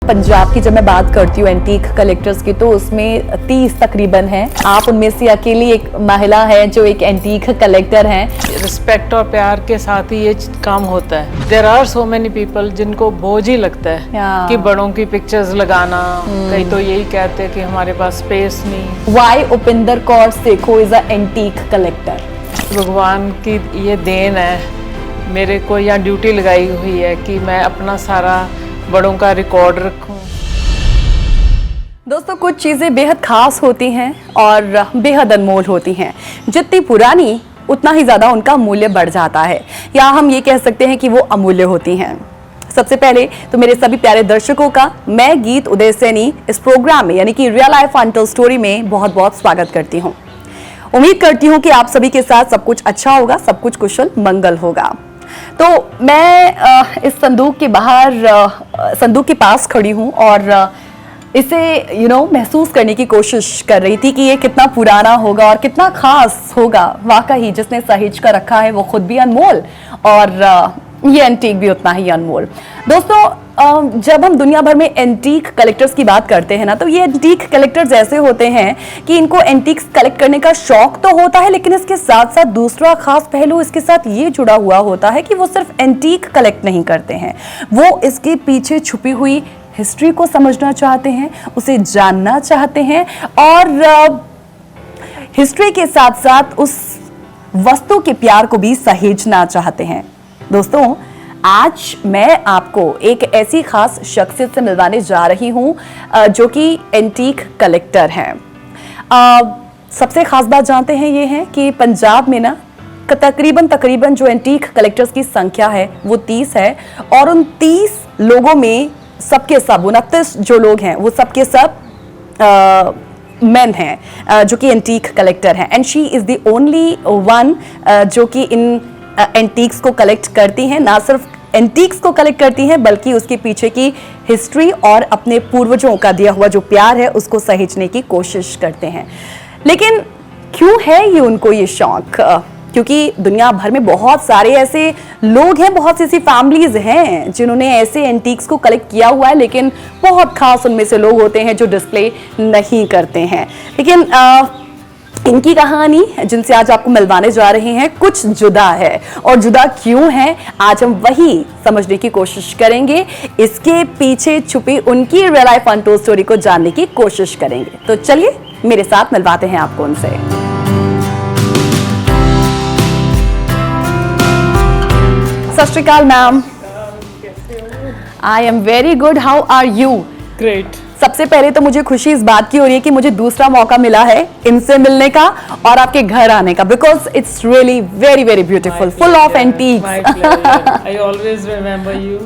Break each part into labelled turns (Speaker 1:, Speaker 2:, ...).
Speaker 1: पंजाब की जब मैं बात करती हूँ एंटीक कलेक्टर्स की, तो उसमें 30 तकरीबन हैं। आप उनमें से अकेली एक महिला है जो एक एंटीक कलेक्टर हैं।
Speaker 2: रिस्पेक्ट और प्यार के साथ ही ये काम होता है। There are so many people जिनको बोझ ही लगता है कि बड़ों की पिक्चर्स लगाना। कई तो यही कहते हैं कि हमारे पास स्पेस नहीं।
Speaker 1: Why Upinder Kaur Sekhon is a antique collector?
Speaker 2: भगवान की ये देन है, मेरे को यहाँ ड्यूटी लगाई हुई है कि मैं अपना सारा बड़ों का रिकॉर्ड रखूं।
Speaker 1: दोस्तों, कुछ चीज़ें बेहद खास होती हैं और बेहद अनमोल होती हैं। जितनी पुरानी उतना ही ज़्यादा उनका मूल्य बढ़ जाता है, या हम ये कह सकते हैं कि वो अमूल्य होती हैं। सबसे पहले तो मेरे सभी प्यारे दर्शकों का मैं गीत उदय सैनी इस प्रोग्राम में यानी कि रियल लाइफ अनटोल्ड स्टोरी में बहुत बहुत स्वागत करती हूँ। उम्मीद करती हूँ कि आप सभी के साथ सब कुछ अच्छा होगा, सब कुछ कुशल मंगल होगा। तो मैं इस संदूक के बाहर संदूक के पास खड़ी हूँ और इसे महसूस करने की कोशिश कर रही थी कि ये कितना पुराना होगा और कितना खास होगा। वाकई जिसने सहेज कर रखा है वो खुद भी अनमोल और ये एंटीक भी उतना ही अनमोल। दोस्तों, जब हम दुनिया भर में एंटीक कलेक्टर्स की बात करते हैं ना, तो ये एंटीक कलेक्टर्स ऐसे होते हैं कि इनको एंटीक्स कलेक्ट करने का शौक तो होता है, लेकिन इसके साथ साथ दूसरा खास पहलू इसके साथ ये जुड़ा हुआ होता है कि वो सिर्फ एंटीक कलेक्ट नहीं करते हैं, वो इसके पीछे छुपी हुई हिस्ट्री को समझना चाहते हैं, उसे जानना चाहते हैं और हिस्ट्री के साथ साथ उस वस्तु के प्यार को भी सहेजना चाहते हैं। दोस्तों, आज मैं आपको एक ऐसी खास शख्सियत से मिलवाने जा रही हूं जो कि एंटीक कलेक्टर हैं। सबसे खास बात जानते हैं ये है कि पंजाब में ना तकरीबन जो एंटीक कलेक्टर्स की संख्या है वो 30 है और उन 30 लोगों में सबके सब 29 जो लोग हैं वो सबके सब मेन हैं जो कि एंटीक कलेक्टर हैं। And she is the only one जो कि इन एंटीक्स को कलेक्ट करती हैं। ना सिर्फ एंटीक्स को कलेक्ट करती हैं बल्कि उसके पीछे की हिस्ट्री और अपने पूर्वजों का दिया हुआ जो प्यार है उसको सहेजने की कोशिश करते हैं। लेकिन क्यों है ये उनको ये शौक? क्योंकि दुनिया भर में बहुत सारे ऐसे लोग हैं, बहुत सी ऐसी फैमिलीज हैं जिन्होंने ऐसे एंटीक्स को कलेक्ट किया हुआ है, लेकिन बहुत खास उनमें से लोग होते हैं जो डिस्प्ले नहीं करते हैं। लेकिन इनकी कहानी जिनसे आज आपको मिलवाने जा रहे हैं कुछ जुदा है, और जुदा क्यों है आज हम वही समझने की कोशिश करेंगे। इसके पीछे छुपी उनकी रियल लाइफ अनटोल्ड स्टोरी को जानने की कोशिश करेंगे। तो चलिए मेरे साथ मिलवाते हैं आपको उनसे। सत श्री अकाल ma'am. I am very good, how are you?
Speaker 2: Great.
Speaker 1: सबसे पहले तो मुझे खुशी इस बात की हो रही है कि मुझे दूसरा मौका मिला है इनसे मिलने का और आपके घर आने का, because it's really very very beautiful, full of antiques.
Speaker 2: I always remember you.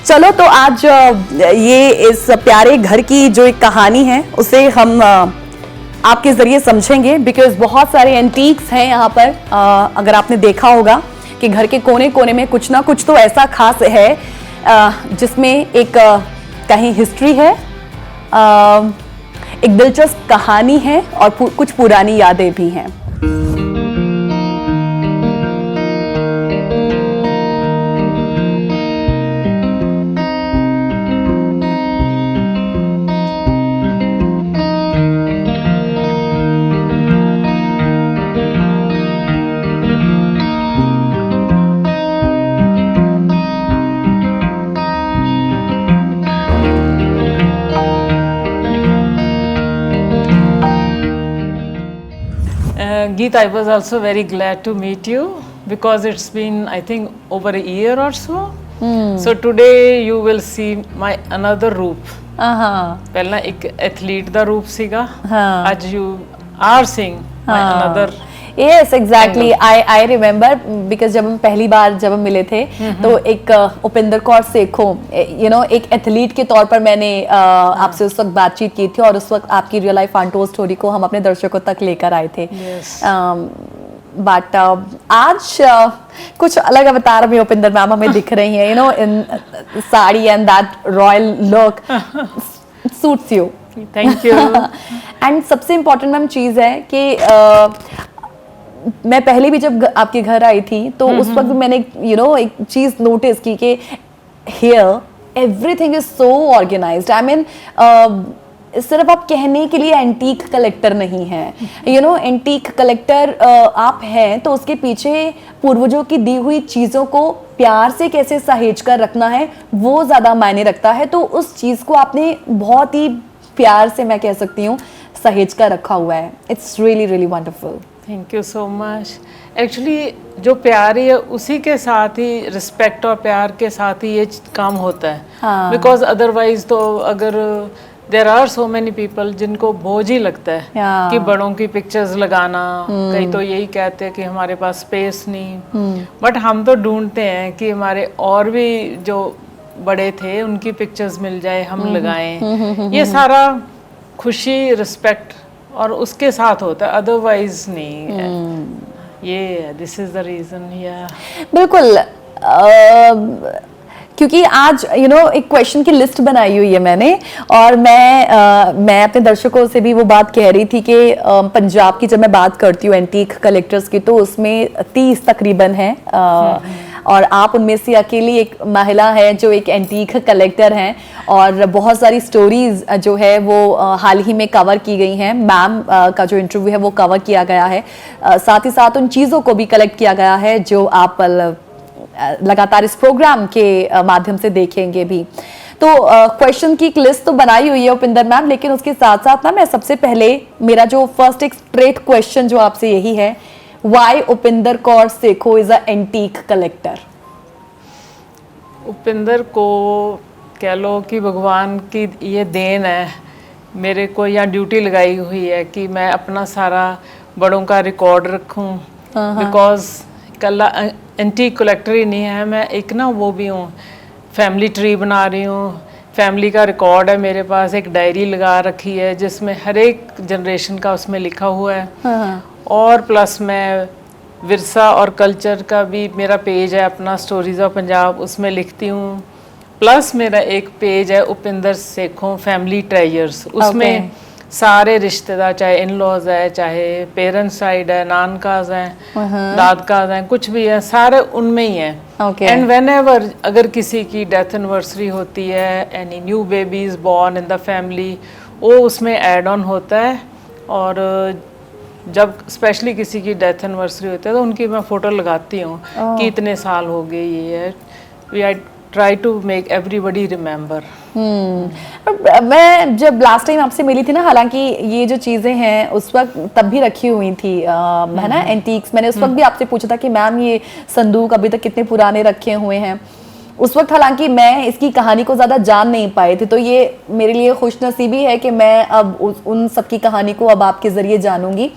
Speaker 1: चलो, तो आज ये इस प्यारे घर की जो एक कहानी है उसे हम आपके जरिए समझेंगे, बिकॉज बहुत सारे एंटीक्स हैं यहाँ पर। अगर आपने देखा होगा कि घर के कोने कोने में कुछ ना कुछ तो ऐसा खास है जिसमें एक कहीं हिस्ट्री है, एक दिलचस्प कहानी है और कुछ पुरानी यादें भी हैं।
Speaker 2: Geet, I was also very glad to meet you because it's been, I think, over a year or so. So today you will see my another रूप। पहला एक एथलीट दा रूप सीगा, आज you are seeing my another।
Speaker 1: Yes, exactly. I remember because जब हम पहली बार जब हम मिले थे तो एक उपिंदर कौर सेखो एक एथलीट के तौर पर मैंने आपसे उस वक्त बातचीत की थी और उस वक्त आपकी रियल लाइफ अनटोल्ड स्टोरी को हम अपने दर्शकों तक लेकर आए थे। बट आज कुछ अलग अवतार में उपिंदर मैम हमें दिख रही हैं, in sari and that royal look suits you.
Speaker 2: Thank you.
Speaker 1: And सबसे इम्पोर्टेंट मैम चीज़ है कि मैं पहले भी जब आपके घर आई थी तो उस वक्त मैंने एक चीज नोटिस की कि here everything is so organised. I mean सिर्फ आप कहने के लिए एंटीक कलेक्टर नहीं है, यू नो, एंटीक कलेक्टर आप हैं तो उसके पीछे पूर्वजों की दी हुई चीज़ों को प्यार से कैसे सहेज कर रखना है वो ज़्यादा मायने रखता है। तो उस चीज़ को आपने बहुत ही प्यार से, मैं कह सकती हूँ, सहेज कर रखा हुआ है। It's really really wonderful.
Speaker 2: Thank you so much. Actually जो प्यार है उसी के साथ ही, रिस्पेक्ट और प्यार के साथ ही ये काम होता है। बिकॉज अदरवाइज तो अगर there are so many people जिनको बोझ ही लगता है कि बड़ों की पिक्चर्स लगाना, कई तो यही कहते हैं कि हमारे पास स्पेस नहीं, बट हम तो ढूंढते हैं कि हमारे और भी जो बड़े थे उनकी पिक्चर्स मिल जाए, हम लगाएं। ये सारा खुशी, रिस्पेक्ट और उसके साथ होता है, अदरवाइज नहीं है। ये दिस इज द रीजन। या
Speaker 1: बिल्कुल, क्योंकि आज यू नो एक क्वेश्चन की लिस्ट बनाई हुई है मैंने, और मैं अपने दर्शकों से भी वो बात कह रही थी कि पंजाब की जब मैं बात करती हूँ एंटीक कलेक्टर्स की, तो उसमें 30 तकरीबन हैं, और आप उनमें से अकेली एक महिला है जो एक एंटीक कलेक्टर हैं, और बहुत सारी स्टोरीज जो है वो हाल ही में कवर की गई हैं। मैम का जो इंटरव्यू है वो कवर किया गया है, साथ ही साथ उन चीज़ों को भी कलेक्ट किया गया है जो आप लगातार इस प्रोग्राम के माध्यम से देखेंगे भी। तो क्वेश्चन की एक लिस्ट तो बनाई हुई है उपिंदर मैम, लेकिन उसके साथ साथ ना मैं सबसे पहले, मेरा जो फर्स्ट एक स्ट्रेट क्वेश्चन जो आपसे यही है, why Upinder Kaur Sekhon is a antique collector?
Speaker 2: Upinder को कह लो कि भगवान की ये देन है, मेरे को यहाँ ड्यूटी लगाई हुई है कि मैं अपना सारा बड़ों का रिकॉर्ड रखूं। बिकॉज कल एंटीक कलेक्टर ही नहीं है, मैं एक ना वो भी हूँ, फैमिली ट्री बना रही हूँ, फैमिली का रिकॉर्ड है मेरे पास, एक डायरी लगा रखी है जिसमें हर एक जनरेशन का उसमें लिखा हुआ है। और प्लस मैं विरसा और कल्चर का भी मेरा पेज है अपना, स्टोरीज ऑफ पंजाब, उसमें लिखती हूँ। प्लस मेरा एक पेज है उपिंदर सेखों फैमिली ट्रेजर्स, उसमें सारे रिश्तेदार, चाहे इन लॉज है, चाहे पेरेंट्स साइड है, नानकाज हैं, दादकाज हैं, कुछ भी है, सारे उनमें ही हैं। एंड वेन एवर अगर किसी की डेथ एनिवर्सरी होती है, any new baby is born in the family, वो उसमें ऐड ऑन होता है। और जब स्पेशली किसी की डेथ एनिवर्सरी होती है तो उनकी मैं फ़ोटो लगाती हूँ कि इतने साल हो गए, ये है। We I try to make everybody remember.
Speaker 1: मैं जब लास्ट टाइम आपसे मिली थी ना, हालांकि ये जो चीज़ें हैं उस वक्त तब भी रखी हुई थी, है ना, एंटीक्स। मैंने उस वक्त भी आपसे पूछा था कि मैम ये संदूक अभी तक कितने पुराने रखे हुए हैं। उस वक्त हालांकि मैं इसकी कहानी को ज़्यादा जान नहीं पाई थी, तो ये मेरे लिए खुशनसीबी है कि मैं अब उन सब की कहानी को अब आपके ज़रिए जानूंगी।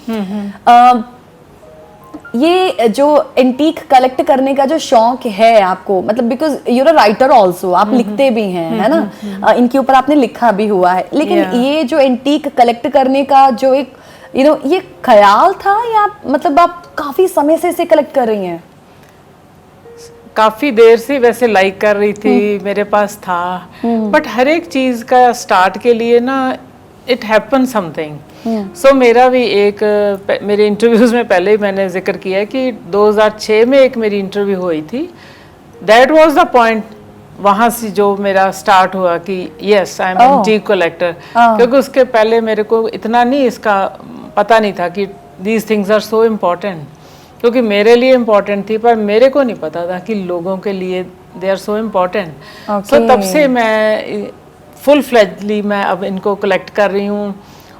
Speaker 1: ये जो एंटीक कलेक्ट करने का जो शौक है आपको, मतलब because you are writer also, आप लिखते भी हैं, है ना, इनके ऊपर आपने लिखा भी हुआ है, लेकिन ये जो एंटीक कलेक्ट करने का जो एक ये ख्याल था, या मतलब आप काफी समय से इसे कलेक्ट कर रही हैं?
Speaker 2: काफ़ी देर से वैसे लाइक कर रही थी, मेरे पास था, बट हर एक चीज़ का स्टार्ट के लिए ना इट हैपन समथिंग। सो मेरा भी एक, मेरे इंटरव्यूज़ में पहले ही मैंने जिक्र किया है कि 2006 में एक मेरी इंटरव्यू हुई थी। दैट वाज द पॉइंट, वहाँ से जो मेरा स्टार्ट हुआ कि yes I am antique collector. क्योंकि उसके पहले मेरे को इतना नहीं इसका पता नहीं था कि these things are so important, क्योंकि मेरे लिए इम्पोर्टेंट थी पर मेरे को नहीं पता था कि लोगों के लिए दे आर सो इम्पोर्टेंट। सो तब से मैं फुल फ्लेजली मैं अब इनको कलेक्ट कर रही हूँ,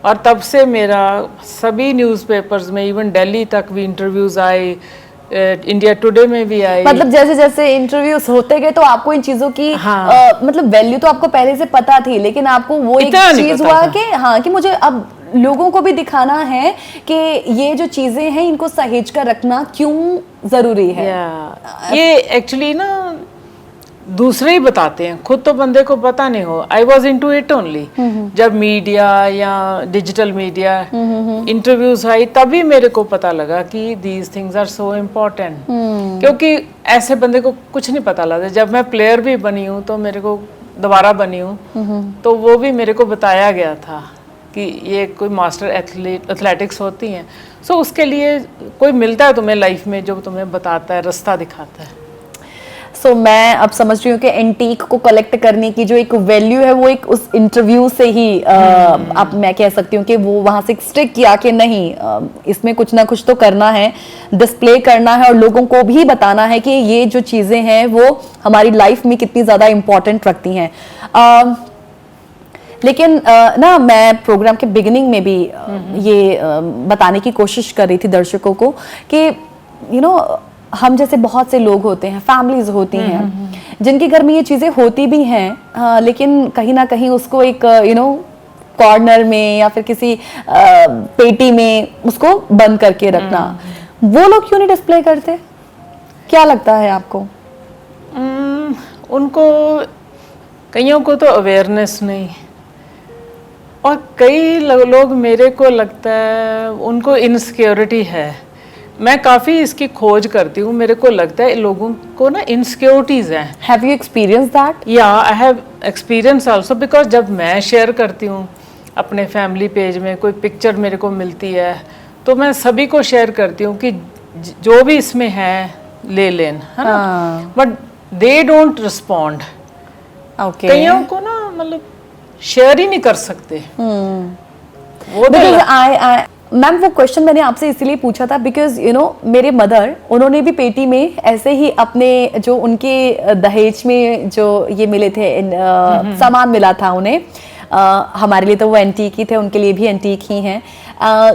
Speaker 2: और तब से मेरा सभी न्यूज़पेपर्स में, इवन दिल्ली तक भी इंटरव्यूज़ आए, इंडिया टुडे में भी आए।
Speaker 1: मतलब जैसे जैसे इंटरव्यूज होते गए तो आपको इन चीजों की मतलब वैल्यू तो आपको पहले से पता थी, लेकिन आपको वो एक चीज हुआ कि हाँ, कि मुझे अब लोगों को भी दिखाना है कि ये जो चीजें हैं इनको सहेज कर रखना क्यों जरूरी है।
Speaker 2: ये एक्चुअली ना दूसरे ही बताते हैं, खुद तो बंदे को पता नहीं हो। I was into it only जब मीडिया या डिजिटल मीडिया इंटरव्यूज आई, तभी मेरे को पता लगा कि these things are so important. क्योंकि ऐसे बंदे को कुछ नहीं पता लगता। जब मैं प्लेयर भी बनी हूँ तो मेरे को दोबारा बनी हूँ तो वो भी मेरे को बताया गया था कि ये कोई मास्टर एथलेटिक्स होती हैं। सो उसके लिए कोई मिलता है तुम्हें लाइफ में जो तुम्हें बताता है, रास्ता दिखाता है।
Speaker 1: सो मैं अब समझ रही हूँ कि एंटीक को कलेक्ट करने की जो एक वैल्यू है वो एक उस इंटरव्यू से ही अब मैं कह सकती हूँ कि वो वहां से स्टिक किया कि नहीं, इसमें कुछ ना कुछ तो करना है, डिस्प्ले करना है और लोगों को भी बताना है कि ये जो चीजें हैं वो हमारी लाइफ में कितनी ज्यादा इंपॉर्टेंट रखती हैं। लेकिन ना मैं प्रोग्राम के बिगिनिंग में भी ये बताने की कोशिश कर रही थी दर्शकों को कि हम जैसे बहुत से लोग होते हैं, फैमिलीज होती हैं जिनके घर में ये चीजें होती भी हैं, लेकिन कहीं ना कहीं उसको एक कॉर्नर में या फिर किसी पेटी में उसको बंद करके रखना, वो लोग क्यों नहीं डिस्प्ले करते? क्या लगता है आपको?
Speaker 2: उनको कईयों को तो अवेयरनेस नहीं, और कई लोग मेरे को लगता है उनको इनसिक्योरिटी है। मैं काफ़ी इसकी खोज करती हूँ, मेरे को लगता है लोगों को ना इनसिक्योरिटीज़ हैं।
Speaker 1: Have you experience that?
Speaker 2: या I have experience also, because जब मैं शेयर करती हूँ अपने फैमिली पेज में कोई पिक्चर मेरे को मिलती है तो मैं सभी को शेयर करती हूँ कि जो भी इसमें है ले लें, है ना, बट दे डोंट रिस्पॉन्ड। कईयों को ना मतलब शेयर ही नहीं कर सकते। वो
Speaker 1: मैम वो क्वेश्चन मैंने आपसे इसलिए पूछा था बिकॉज मेरे मदर, उन्होंने भी पेटी में ऐसे ही अपने जो उनके दहेज में जो ये मिले थे सामान मिला था उन्हें, हमारे लिए तो वो एंटीक ही थे, उनके लिए भी एंटीक ही हैं,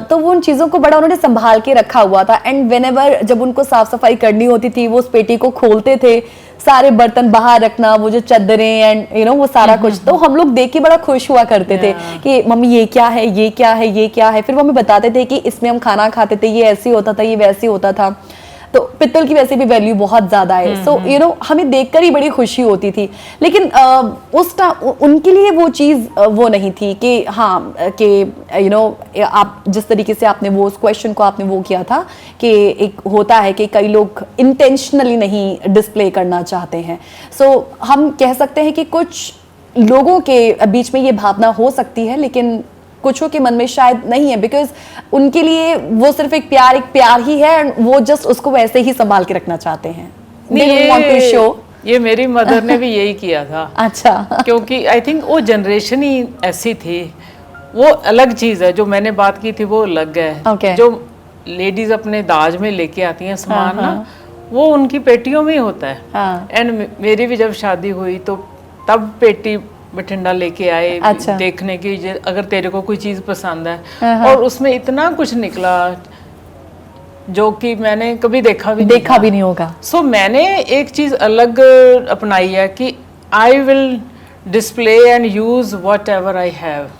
Speaker 1: तो वो उन चीज़ों को बड़ा उन्होंने संभाल के रखा हुआ था। एंड व्हेनेवर जब उनको साफ सफाई करनी होती थी वो उस पेटी को खोलते थे, सारे बर्तन बाहर रखना, वो जो चादरें एंड वो सारा कुछ, तो हम लोग देख के बड़ा खुश हुआ करते थे कि मम्मी ये क्या है, ये क्या है, ये क्या है। फिर वो हमें बताते थे कि इसमें हम खाना खाते थे, ये ऐसे होता था, ये वैसे होता था। तो पित्तल की वैसे भी वैल्यू बहुत ज्यादा है। सो हमें देखकर ही बड़ी खुशी होती थी। लेकिन उस टाइम उनके लिए वो चीज वो नहीं थी कि हाँ कि आप जिस तरीके से आपने वो उस क्वेश्चन को आपने वो किया था कि एक होता है कि कई लोग इंटेंशनली नहीं डिस्प्ले करना चाहते हैं। सो हम कह सकते हैं कि कुछ लोगों के बीच में ये भावना हो सकती है, लेकिन कुछों के मन में शायद नहीं है, बिकॉज उनके लिए वो सिर्फ एक प्यार ही है, वो जस्ट उसको वैसे ही संभाल के रखना चाहते हैं।
Speaker 2: ये मेरी मदर ने भी यही किया था।
Speaker 1: अच्छा।
Speaker 2: क्योंकि आई थिंक वो जनरेशन ही ऐसी थी, वो अलग चीज है। जो मैंने बात की थी वो अलग है।
Speaker 1: Okay.
Speaker 2: जो लेडीज अपने दाज में लेके आती हैं सामान ना, वो उनकी पेटियों में ही होता है। एंड मेरी भी जब शादी हुई तो तब पेटी बठिंडा लेके आए। अच्छा। देखने की अगर तेरे को कोई चीज पसंद है, और उसमें इतना कुछ निकला जो कि मैंने कभी देखा भी नहीं
Speaker 1: होगा।
Speaker 2: सो मैंने एक चीज अलग अपनाई है कि I will display and use what ever I have.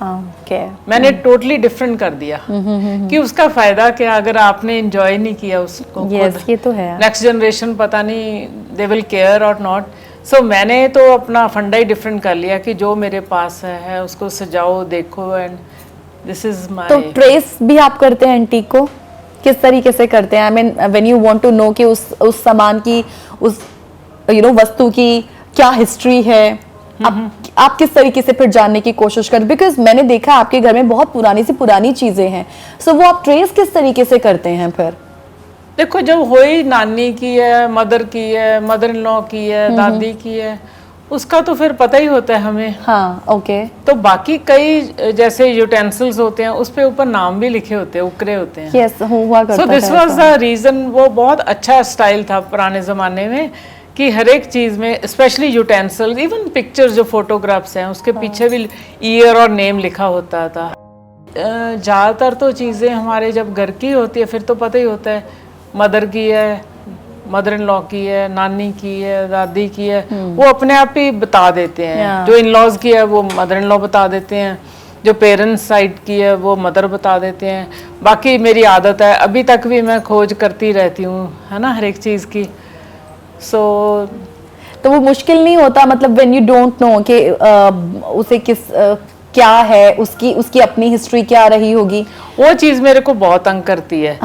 Speaker 2: मैंने टोटली डिफरेंट कर दिया कि उसका फायदा क्या अगर आपने एंजॉय नहीं किया उसको।
Speaker 1: ये तो है।
Speaker 2: नेक्स्ट जनरेशन पता नहीं दे विल केयर और नॉट। सो मैंने तो अपना फंडा ही डिफरेंट कर लिया कि जो मेरे पास है उसको सजाओ, देखो, एंड दिस इज माय।
Speaker 1: तो ट्रेस भी आप करते हैं एंटीक को? किस तरीके से करते हैं? I mean when you want to know कि उस सामान की, उस वस्तु की क्या हिस्ट्री है, आप किस तरीके से फिर जानने की कोशिश करते? बिकॉज मैंने देखा आपके घर में बहुत पुरानी से पुरानी चीजें हैं, सो वो आप ट्रेस किस तरीके से करते हैं फिर?
Speaker 2: देखो, जब होई नानी की है, मदर की है, मदर इन लॉ की है, दादी की है, उसका तो फिर पता ही होता है हमें।
Speaker 1: हाँ, ओके।
Speaker 2: तो बाकी कई जैसे यूटेंसिल्स होते हैं उस पे ऊपर नाम भी लिखे होते हैं, उकरे होते हैं।
Speaker 1: यस, हुआ करता है।
Speaker 2: So this was the reason. वो बहुत अच्छा स्टाइल था पुराने जमाने में कि हर एक चीज में, स्पेशली यूटेंसिल्स, इवन पिक्चर्स जो फोटोग्राफ्स हैं उसके पीछे भी ईयर और नेम लिखा होता था। ज़्यादातर तो चीज़ें हमारे जब घर की होती है फिर तो पता ही होता है, मदर की है, मदर इन लॉ की है, नानी की है, दादी की है, वो अपने आप ही बता देते हैं। जो इन लॉज की है वो मदर इन लॉ बता देते हैं, जो पेरेंट्स साइड की है वो मदर बता देते हैं। बाकी मेरी आदत है, अभी तक भी मैं खोज करती रहती हूँ, है ना, हर एक चीज़ की।
Speaker 1: तो वो मुश्किल नहीं होता, मतलब व्हेन यू डोंट नो कि उसे क्या है, उसकी अपनी हिस्ट्री क्या रही होगी,
Speaker 2: वो चीज मेरे को बहुत तंग करती है।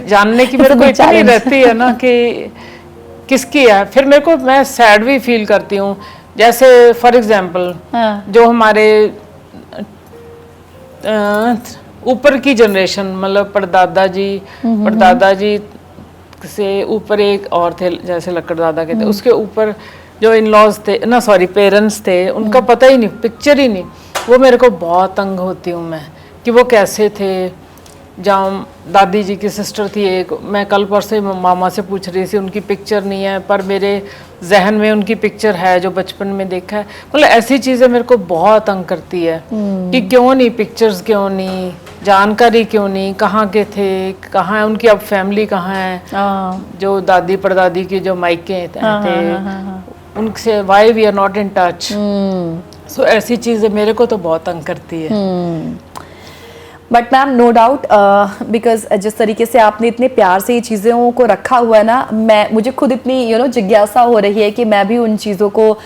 Speaker 2: जानने की मेरे को इतनी रहती है ना कि किसकी है। फिर मैं सैड भी फील करती हूँ। जैसे फॉर एग्जांपल जो हमारे ऊपर की जनरेशन, मतलब परदादा जी से ऊपर एक और थे, जैसे लक्कड़ दादा के थे, उसके ऊपर जो इन लॉज थे ना, सॉरी पेरेंट्स थे, उनका पता ही नहीं, पिक्चर ही नहीं। वो मेरे को बहुत तंग होती हूँ मैं कि वो कैसे थे। जहाँ दादी जी की सिस्टर थी एक, मैं कल परसों ही मामा से पूछ रही थी, उनकी पिक्चर नहीं है पर मेरे जहन में उनकी पिक्चर है जो बचपन में देखा है। मतलब ऐसी चीज़ें मेरे को बहुत तंग करती है कि क्यों नहीं पिक्चर्स, क्यों नहीं जानकारी, क्यों नहीं, कहाँ के थे, कहाँ है उनकी अब फैमिली, कहाँ है जो दादी परदादी की जो मायके थे उनसे, why we are not in touch. So ऐसी चीज़ें मेरे को तो बहुत तंग करती है।
Speaker 1: But ma'am no doubt, because जिस तरीके से आपने इतने प्यार से ये चीज़ों को रखा हुआ है ना, मुझे खुद इतनी जिज्ञासा हो रही है कि मैं भी उन चीज़ों को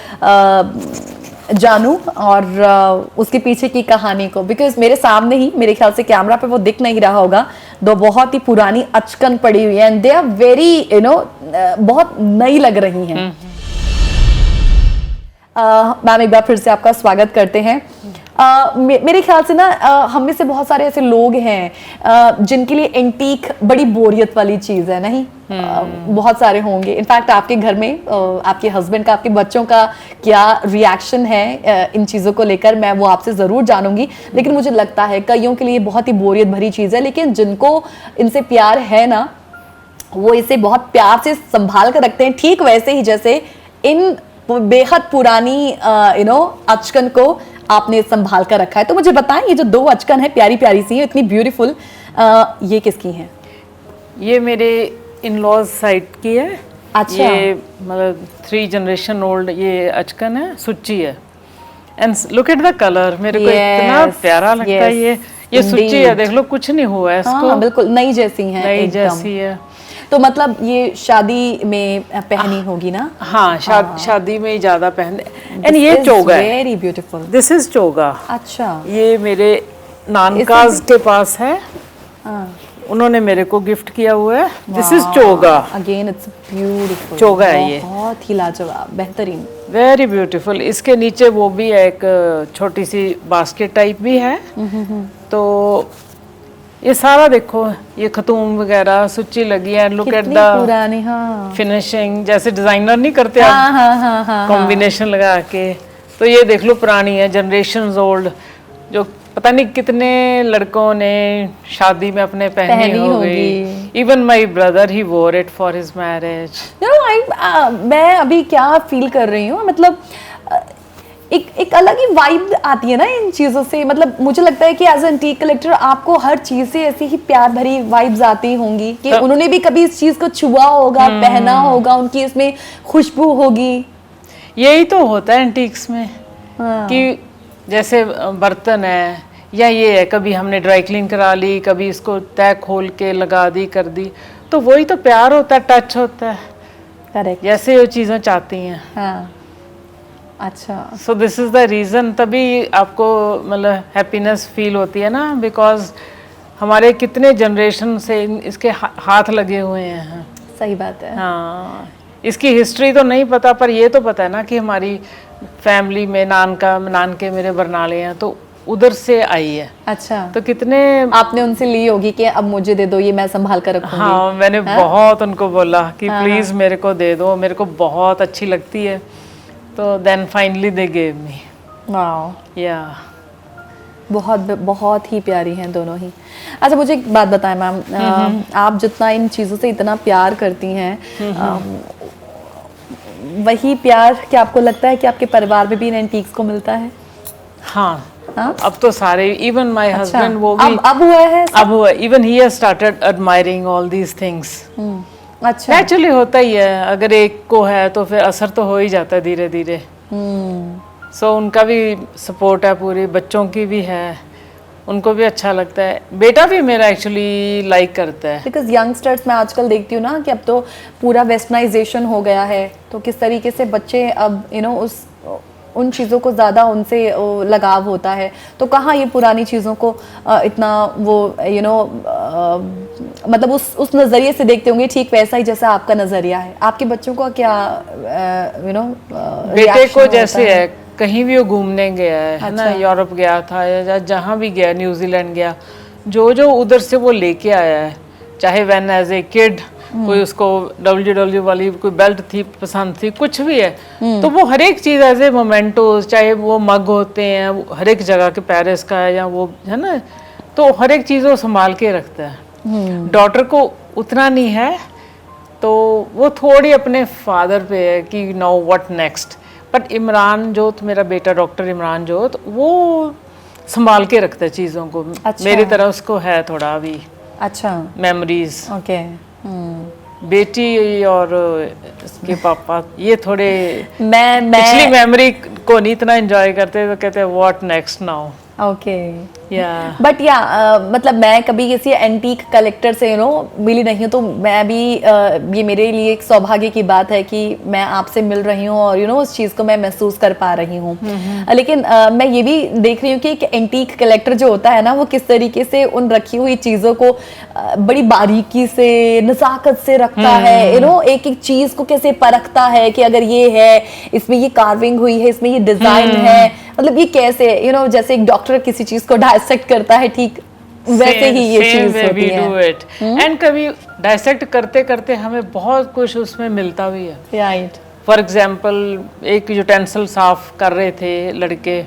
Speaker 1: जानूं और उसके पीछे की कहानी को। बिकॉज मेरे सामने ही, मेरे ख्याल से कैमरा पे वो दिख नहीं रहा होगा, दो बहुत ही पुरानी अचकन पड़ी हुई है एंड दे आर वेरी बहुत नई लग रही हैं। मैम एक बार फिर से आपका स्वागत करते हैं। मेरे ख्याल से ना हम में से बहुत सारे ऐसे लोग हैं जिनके लिए एंटीक बड़ी बोरियत वाली चीज है, नहीं? बहुत सारे होंगे। इनफैक्ट आपके घर में आपके हस्बैंड का, आपके बच्चों का क्या रिएक्शन है इन चीज़ों को लेकर, मैं वो आपसे ज़रूर जानूंगी। लेकिन मुझे लगता है कईयों के लिए बहुत ही बोरियत भरी चीज़ है, लेकिन जिनको इनसे प्यार है ना, वो इसे बहुत प्यार से संभाल कर रखते हैं। ठीक वैसे ही जैसे इन बेहद पुरानी अचकन को आपने संभाल कर रखा है। तो मुझे बताएं, ये जो दो अचकन है प्यारी प्यारी सी है, इतनी ब्यूटीफुल, ये किसकी हैं?
Speaker 2: ये मेरे इन लॉज साइड की है।
Speaker 1: अच्छा।
Speaker 2: ये मतलब 3 जनरेशन ओल्ड ये अचकन है, सुच्ची है। And look at the colour, मेरे को इतना प्यारा लगता है। ये सुच्ची है, देख लो कुछ नहीं हुआ है इसको।
Speaker 1: बिल्कुल नई जैसी है,
Speaker 2: नई जैसी है।
Speaker 1: तो मतलब ये शादी में पहनी होगी ना?
Speaker 2: हाँ, शादी में ही ज्यादा पहनते। एंड ये चोगा है,
Speaker 1: very beautiful.
Speaker 2: This is choga.
Speaker 1: अच्छा।
Speaker 2: ये मेरे नानकाज के पास है, उन्होंने मेरे को गिफ्ट किया हुआ है। This is choga.
Speaker 1: Again it's beautiful
Speaker 2: choga है ये,
Speaker 1: बहुत ही लाजवाब, बेहतरीन,
Speaker 2: वेरी ब्यूटीफुल। इसके नीचे वो भी है, एक छोटी सी बास्केट टाइप भी है। तो ये सारा देखो, ये खतूम वगैरह सुच्ची लगी है। लुक एट द
Speaker 1: पुरानी, हाँ,
Speaker 2: फिनिशिंग, जैसे डिजाइनर नहीं करते आप कॉम्बिनेशन लगा के। तो ये देख लो पुरानी है, जनरेशंस ओल्ड, जो पता नहीं कितने लड़कों ने शादी में अपने पहनी होगी। इवन माय ब्रदर, ही वोर इट फॉर हिज मैरिज।
Speaker 1: मैं अभी क्या फील कर रही हूँ, मतलब एक अलग ही वाइब आती है ना इन चीज़ों से। मतलब मुझे लगता है कि एज एंटीक कलेक्टर आपको हर चीज़ से ऐसी ही प्यार भरी वाइब्स आती होंगी कि उन्होंने भी कभी इस चीज़ को छुआ होगा, पहना होगा, उनकी इसमें खुशबू होगी।
Speaker 2: यही तो होता है एंटीक्स में, कि जैसे बर्तन है या ये है, कभी हमने ड्राई क्लीन करा ली, कभी इसको तय खोल के लगा दी, कर दी, तो वही तो प्यार होता है, टच होता है।
Speaker 1: करेक्ट।
Speaker 2: जैसे वो चीज़ें चाहती हैं।
Speaker 1: हाँ। अच्छा।
Speaker 2: So this is the reason, तभी आपको मतलब हैप्पीनेस फील होती है ना, बिकॉज हमारे कितने जनरेशन से इसके हाथ लगे हुए हैं।
Speaker 1: सही बात है।
Speaker 2: हाँ, इसकी हिस्ट्री तो नहीं पता, पर ये तो पता है ना कि हमारी फैमिली में नान के मेरे बरनाले हैं, तो उधर से आई है।
Speaker 1: अच्छा।
Speaker 2: तो कितने
Speaker 1: आपने उनसे ली होगी कि अब मुझे दे दो, ये मैं संभाल कर रखूंगी।
Speaker 2: हाँ, मैंने बहुत उनको बोला कि प्लीज मेरे को दे दो, मेरे को बहुत अच्छी लगती है। तो then finally they gave me.
Speaker 1: Wow.
Speaker 2: या
Speaker 1: बहुत बहुत ही प्यारी हैं दोनों ही। अच्छा, मुझे एक बात बताएं मैम, आप जितना इन चीज़ों से इतना प्यार करती हैं, वही प्यार क्या आपको लगता है कि आपके परिवार में भी इन एंटीक्स को मिलता है?
Speaker 2: हाँ, अब तो सारे, इवन माय हस्बैंड, वो भी
Speaker 1: अब हुआ है,
Speaker 2: अब हुआ, even he has started admiring all these things.
Speaker 1: अच्छा।
Speaker 2: नेचुरली होता ही है, अगर एक को है तो फिर असर तो हो ही जाता है धीरे धीरे। सो उनका भी सपोर्ट है पूरी, बच्चों की भी है, उनको भी अच्छा लगता है। बेटा भी मेरा एक्चुअली लाइक करता है,
Speaker 1: बिकॉज यंगस्टर्स मैं आजकल देखती हूँ ना कि अब तो पूरा वेस्टर्नाइजेशन हो गया है, तो किस तरीके से बच्चे अब उन चीज़ों को ज़्यादा उनसे लगाव होता है। तो कहाँ ये पुरानी चीज़ों को इतना वो मतलब उस नज़रिए से देखते होंगे, ठीक वैसा ही जैसा आपका नज़रिया है। आपके बच्चों का क्या
Speaker 2: बेटे को जैसे है, कहीं भी वो घूमने गया है ना, यूरोप गया था या जहाँ भी गया, न्यूजीलैंड गया, जो जो उधर से वो लेके आया है, चाहे व्हेन एज ए किड कोई उसको WW वाली कोई बेल्ट थी पसंद थी, कुछ भी है, तो वो हर एक चीज़ एज ए मोमेंटोज, चाहे वो मग होते हैं, वो हर एक जगह के पेरिस का है या वो है ना, तो हर एक चीज़ वो संभाल के रखता है। डॉटर को उतना नहीं है, तो वो थोड़ी अपने फादर पे है कि now what next. But Imran जोत, मेरा बेटा डॉक्टर इमरान जोत, वो संभाल के रखता है चीज़ों को।
Speaker 1: अच्छा।
Speaker 2: मेरी तरह उसको है थोड़ा अभी
Speaker 1: अच्छा,
Speaker 2: मेमोरीज।
Speaker 1: ओके।
Speaker 2: बेटी और इसके पापा ये थोड़े
Speaker 1: मैं
Speaker 2: पिछली मेमोरी को नहीं इतना एंजॉय करते, तो कहते हैं व्हाट नेक्स्ट नाउ।
Speaker 1: ओके,
Speaker 2: या
Speaker 1: बट या मतलब मैं कभी किसी एंटीक कलेक्टर से मिली नहीं हूँ, तो मैं भी ये मेरे लिए एक सौभाग्य की बात है कि मैं आपसे मिल रही हूँ और उस चीज़ को मैं महसूस कर पा रही हूँ। लेकिन मैं ये भी देख रही हूँ कि एक एंटीक कलेक्टर जो होता है ना, वो किस तरीके से उन रखी हुई चीज़ों को बड़ी बारीकी से, नज़ाकत से रखता है। एक एक चीज़ को कैसे परखता है कि अगर ये है, इसमें ये कार्विंग हुई है, इसमें ये डिज़ाइन है, मतलब ये कैसे जैसे एक डॉक्टर किसी चीज़ को डायसेक्ट करता है, ठीक वैसे ही ये चीज होती है।
Speaker 2: एंड कभी डायसेक्ट करते करते हमें बहुत कुछ उसमें मिलता भी है।
Speaker 1: राइट।
Speaker 2: फॉर एग्जाम्पल, एक यूटेंसिल साफ कर रहे थे लड़के,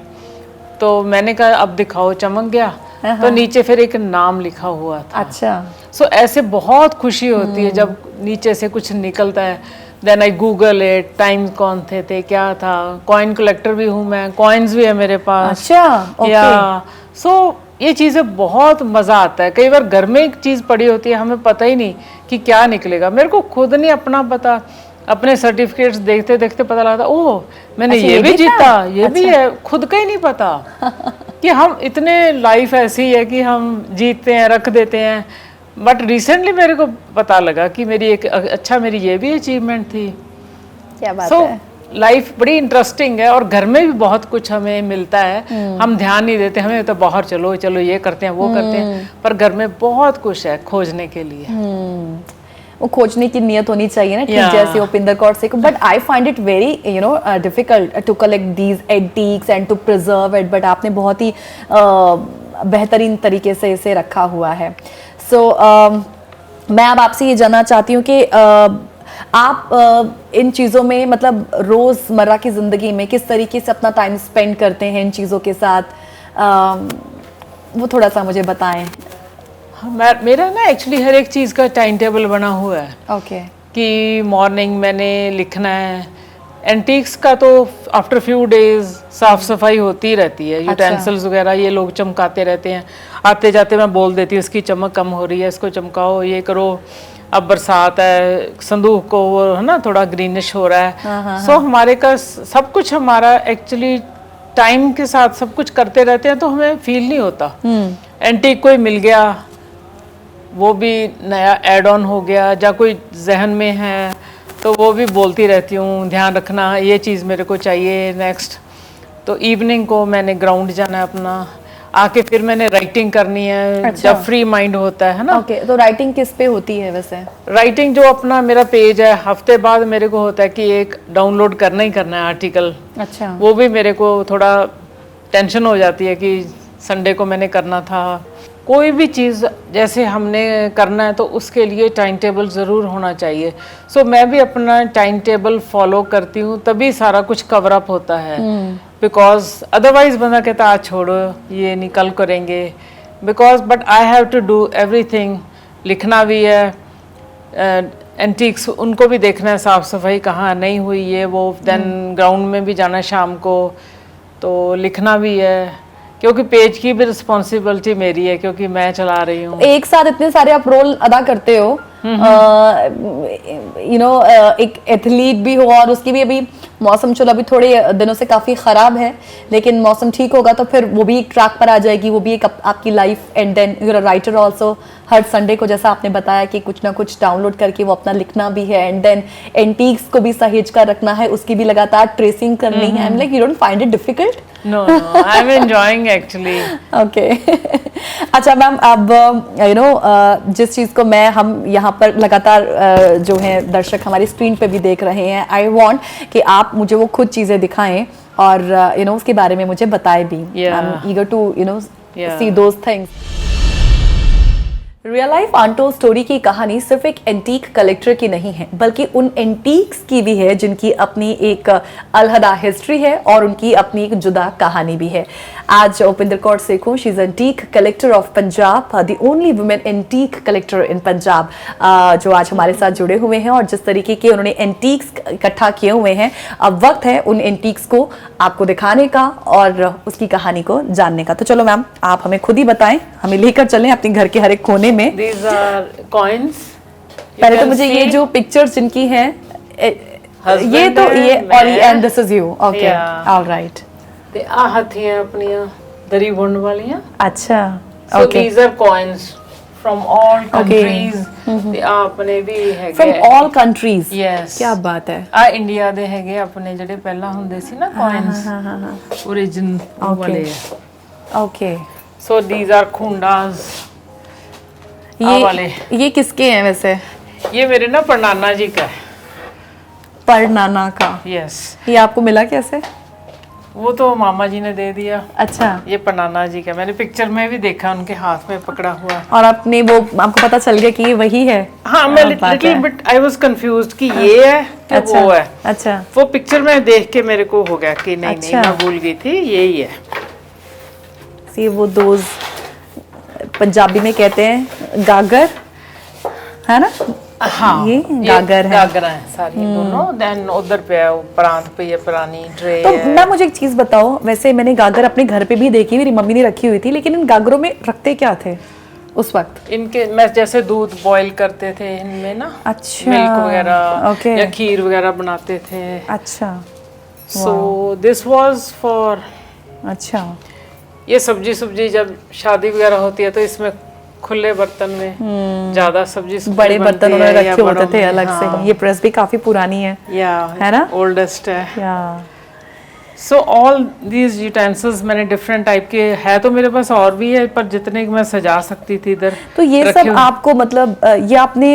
Speaker 2: तो मैंने कहा अब दिखाओ, चमक गया, तो नीचे फिर एक नाम लिखा हुआ था।
Speaker 1: अच्छा।
Speaker 2: सो ऐसे बहुत खुशी होती है जब नीचे से कुछ निकलता है। Then I Google it, time कौन थे क्या था। कॉइन कलेक्टर भी हूँ मैं, कॉइन्स भी है मेरे पास।
Speaker 1: अच्छा, ओके।
Speaker 2: या सो ये चीज़ें बहुत मज़ा आता है। कई बार घर में एक चीज़ पड़ी होती है, हमें पता ही नहीं कि क्या निकलेगा। मेरे को खुद नहीं अपना पता, अपने सर्टिफिकेट्स देखते देखते पता लगता, ओह मैंने ये भी जीता, ये भी है, खुद का ही नहीं पता कि हम इतने, लाइफ ऐसी है कि हम जीतते हैं, रख देते हैं। बट रिसेंटली मेरे को पता लगा कि मेरी एक मेरी ये भी अचीवमेंट थी।
Speaker 1: क्या बात
Speaker 2: है।
Speaker 1: है।
Speaker 2: लाइफ बड़ी इंटरेस्टिंग है और घर में भी बहुत कुछ हमें मिलता है। हम ध्यान नहीं देते, हमें तो बाहर चलो चलो ये करते हैं वो करते हैं, पर घर में बहुत कुछ है खोजने के लिए।
Speaker 1: वो खोजने की नियत होनी चाहिए ना, ठीक जैसे उपिंदर कौर से को। But I find it very difficult to collect these antiques and to preserve it, but आपने बहुत ही बेहतरीन तरीके से इसे रखा हुआ है। सो मैं अब आपसे ये जानना चाहती हूँ कि आप इन चीज़ों में, मतलब रोज़मर्रा की ज़िंदगी में किस तरीके से अपना टाइम स्पेंड करते हैं इन चीज़ों के साथ, वो थोड़ा सा मुझे बताएं।
Speaker 2: मेरा ना एक्चुअली हर एक चीज़ का टाइम टेबल बना हुआ है।
Speaker 1: ओके।
Speaker 2: कि मॉर्निंग मैंने लिखना है। एंटीक्स का तो आफ्टर फ्यू डेज साफ सफाई होती रहती है। यूटेंसिल्स वगैरह ये लोग चमकाते रहते हैं, आते जाते मैं बोल देती हूँ इसकी चमक कम हो रही है, इसको चमकाओ, ये करो। अब बरसात है, संदूक को वो है ना थोड़ा ग्रीनिश हो रहा है। सो हमारे का सब कुछ हमारा एक्चुअली टाइम के साथ सब कुछ करते रहते हैं, तो हमें फील नहीं होता। एंटीक कोई मिल गया, वो भी नया एड ऑन हो गया, या कोई जहन में है तो वो भी बोलती रहती हूँ, ध्यान रखना ये चीज़ मेरे को चाहिए नेक्स्ट। तो इवनिंग को मैंने ग्राउंड जाना है अपना, आके फिर मैंने राइटिंग करनी है। अच्छा। जब फ्री माइंड होता है ना।
Speaker 1: ओके। तो राइटिंग किस पे होती है वैसे? राइटिंग
Speaker 2: जो अपना मेरा पेज है, हफ्ते बाद मेरे को होता है कि एक डाउनलोड करना ही करना है आर्टिकल।
Speaker 1: अच्छा।
Speaker 2: वो भी मेरे को थोड़ा टेंशन हो जाती है कि संडे को मैंने करना था। कोई भी चीज़ जैसे हमने करना है तो उसके लिए टाइम टेबल ज़रूर होना चाहिए। सो मैं भी अपना टाइम टेबल फॉलो करती हूँ, तभी सारा कुछ कवर अप होता है। बिकॉज अदरवाइज बंदा कहता आज छोड़ो ये नहीं, कल करेंगे। Because but I have to do everything. लिखना भी है, एंटीक्स उनको भी देखना है, साफ़ सफाई कहाँ नहीं हुई है वो। देन ग्राउंड में भी जाना है शाम को, तो लिखना भी है, क्योंकि पेज की भी रिस्पॉन्सिबिलिटी मेरी है, क्योंकि मैं चला रही हूँ।
Speaker 1: एक साथ इतने सारे आप रोल अदा करते हो, एक एथलीट भी हो, और उसकी भी अभी मौसम चलो अभी थोड़े दिनों से काफ़ी ख़राब है, लेकिन मौसम ठीक होगा तो फिर वो भी एक ट्रैक पर आ जाएगी, वो भी एक आपकी life. And then you're a writer also. हर संडे को जैसा आपने बताया कि कुछ ना कुछ डाउनलोड करके वो अपना लिखना भी है। एंड देन एंटीक्स को भी सहेज कर रखना है, उसकी भी लगातार ट्रेसिंग करनी है। I am like, you don't find it difficult?
Speaker 2: No, I'm enjoying actually.
Speaker 1: Okay. अच्छा मैम, अब जिस चीज़ को हम यहाँ पर लगातार जो है दर्शक हमारी स्क्रीन पे भी देख रहे हैं, आई वांट कि आप मुझे वो खुद चीज़ें दिखाएं और उसके बारे में मुझे बताएं भी। I am eager to see those things. Real life untold story की कहानी सिर्फ एक एंटीक कलेक्टर की नहीं है, बल्कि उन एंटीक्स की भी है जिनकी अपनी एक अलहदा हिस्ट्री है और उनकी अपनी एक जुदा कहानी भी है। आज Upinder Kaur Sekhon, she is antique collector of Punjab, the only women antique collector in Punjab, जो आज हमारे साथ जुड़े हुए हैं। और जिस तरीके के उन्होंने एंटीक्स इकट्ठा किए हुए हैं, अब वक्त है उन एंटीक्स को आपको दिखाने का और उसकी कहानी को जानने का। तो चलो मैम, आप हमें खुद ही बताएं, हमें लेकर चलें अपने घर के हर एक कोने में।
Speaker 2: These are coins.
Speaker 1: पहले तो मुझे ये जो पिक्चर्स जिनकी हैं, ये तो ये और and this is you, okay, alright.
Speaker 2: ते आ हथियां अपनियां दरी बुनने वालियां।
Speaker 1: अच्छा,
Speaker 2: So
Speaker 1: okay,
Speaker 2: these are coins from all countries. ते आ अपने भी हैगे।
Speaker 1: From all countries.
Speaker 2: Yes.
Speaker 1: क्या बात है।
Speaker 2: आ इंडिया ਦੇ ਹੈਗੇ ਆਪਣੇ ਜਿਹੜੇ ਪਹਿਲਾਂ ਹੁੰਦੇ ਸੀ ਨਾ coins, origin ਵਾਲੇ।
Speaker 1: Okay,
Speaker 2: So these are khundas. वाले।
Speaker 1: ये किसके हैं वैसे?
Speaker 2: ये मेरे ना परनाना जी का है।
Speaker 1: परनाना का।
Speaker 2: यस।
Speaker 1: ये आपको मिला कैसे?
Speaker 2: वो तो मामा जी ने दे दिया।
Speaker 1: अच्छा।
Speaker 2: ये परनाना जी का, मैंने पिक्चर में भी देखा उनके हाथ में पकड़ा हुआ।
Speaker 1: और आपने वो, आपको पता चल गया कि ये वही है?
Speaker 2: हाँ, मैं little bit I was confused कि ये है कि
Speaker 1: अच्छा,
Speaker 2: वो है।
Speaker 1: अच्छा।
Speaker 2: वो पिक्चर में देख के मेरे को हो गया कि नहीं
Speaker 1: अच्छा।
Speaker 2: नहीं, मैं भूल गई थी, यही है।
Speaker 1: ये वो दोज पंजाबी में कहते हैं गागर, है ना?
Speaker 2: हाँ,
Speaker 1: ये गागर है।
Speaker 2: गागरा है सारी दोनों। देन उधर पे है वो प्रांत पे ये पुरानी ट्रे
Speaker 1: तो
Speaker 2: है।
Speaker 1: ना मुझे एक चीज बताओ, वैसे मैंने गागर अपने घर पे भी देखी, मेरी मम्मी ने रखी हुई थी, लेकिन इन गागरों में रखते क्या थे उस वक्त?
Speaker 2: इनके मैं जैसे दूध बॉईल करते थे इनमें ना,
Speaker 1: अच्छा,
Speaker 2: मिल्क वगैरह,
Speaker 1: ओके,
Speaker 2: या खीर वगैरह बनाते थे।
Speaker 1: अच्छा,
Speaker 2: सो दिस वाज फॉर,
Speaker 1: अच्छा,
Speaker 2: ये सब्जी जब शादी वगैरह होती है तो इसमें खुले बर्तन में ज्यादा सब्जी
Speaker 1: बड़े बर्तन उन्होंने रखे होते थे अलग
Speaker 2: हाँ।
Speaker 1: से। ये प्रेस भी काफी पुरानी है
Speaker 2: है
Speaker 1: ना?
Speaker 2: ओल्डेस्ट है।
Speaker 1: या
Speaker 2: सो ऑल दीज यूटेंसिल्स मैंने डिफरेंट टाइप के है, तो मेरे पास और भी है, पर जितने मैं सजा सकती थी इधर।
Speaker 1: तो ये सब आपको मतलब ये आपने,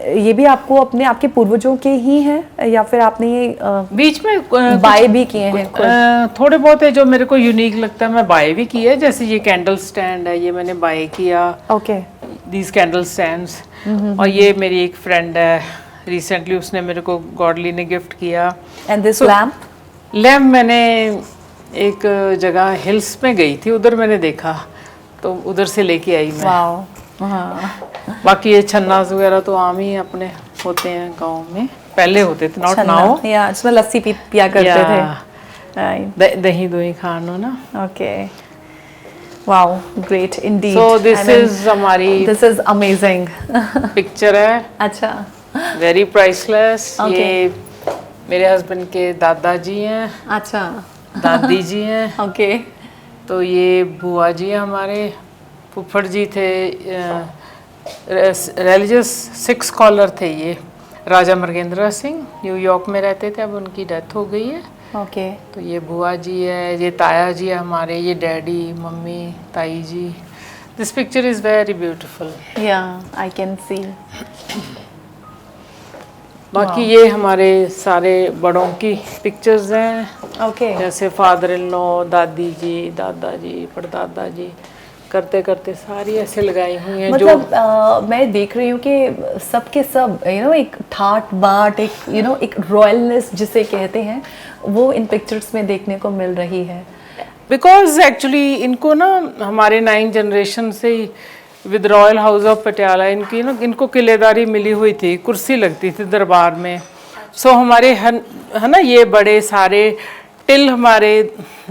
Speaker 1: ये भी आपको अपने आपके पूर्वजों के ही हैं या फिर आपने ये
Speaker 2: बीच में
Speaker 1: बाय भी किए हैं?
Speaker 2: थोड़े बहुत है जो मेरे को यूनिक लगता है, मैं बाय भी किया है। जैसे ये कैंडल स्टैंड है, ये मैंने बाय किया।
Speaker 1: Okay,
Speaker 2: these candle stands. और ये मेरी एक फ्रेंड है, रिसेंटली उसने मेरे को गॉडली ने गिफ्ट किया।
Speaker 1: And this lamp?
Speaker 2: लैम्प मैंने एक जगह हिल्स में गई थी, उधर मैंने देखा तो उधर से लेके आई मैं।
Speaker 1: वाओ, हाँ।
Speaker 2: बाकी ये छन्नास वगैरह तो आम ही अपने होते हैं गांव में, पहले होते थे, नॉट नाउ।
Speaker 1: या इसमें लस्सी पिया करते थे,
Speaker 2: दही दोही खानो ना।
Speaker 1: Okay, wow, great Indeed.
Speaker 2: So this is हमारी,
Speaker 1: दिस इज अमेजिंग
Speaker 2: पिक्चर है।
Speaker 1: अच्छा,
Speaker 2: वेरी प्राइसलेस।
Speaker 1: Okay.
Speaker 2: ये मेरे हस्बैंड के दादाजी हैं,
Speaker 1: अच्छा,
Speaker 2: दादी जी हैं।
Speaker 1: ओके,
Speaker 2: तो ये बुआ जी हैं हमारे, फुफड़ जी थे, रिलीजियस सिख स्कॉलर थे ये, राजा मृगेंद्र सिंह, न्यूयॉर्क में रहते थे, अब उनकी डेथ हो गई है।
Speaker 1: ओके,
Speaker 2: तो ये बुआ जी है, ये ताया जी है हमारे, ये डैडी, मम्मी, ताई जी। This picture is very beautiful.
Speaker 1: Yeah I can see.
Speaker 2: बाकी ये हमारे सारे बड़ों की पिक्चर्स हैं।
Speaker 1: ओके,
Speaker 2: जैसे फादर इन लॉ, दादी जी, दादाजी, परदादा जी, करते करते सारी ऐसे लगाई हुई हैं।
Speaker 1: मतलब मैं देख रही हूँ कि सब के सब एक ठाट बाट, एक एक रॉयलनेस जिसे कहते हैं, वो इन पिक्चर्स में देखने को मिल रही है।
Speaker 2: बिकॉज एक्चुअली इनको ना हमारे 9 जनरेशन से ही with royal house of Patiala इनको किलेदारी मिली हुई थी, कुर्सी लगती थी दरबार में। सो हमारे है ना, ये बड़े सारे टिल हमारे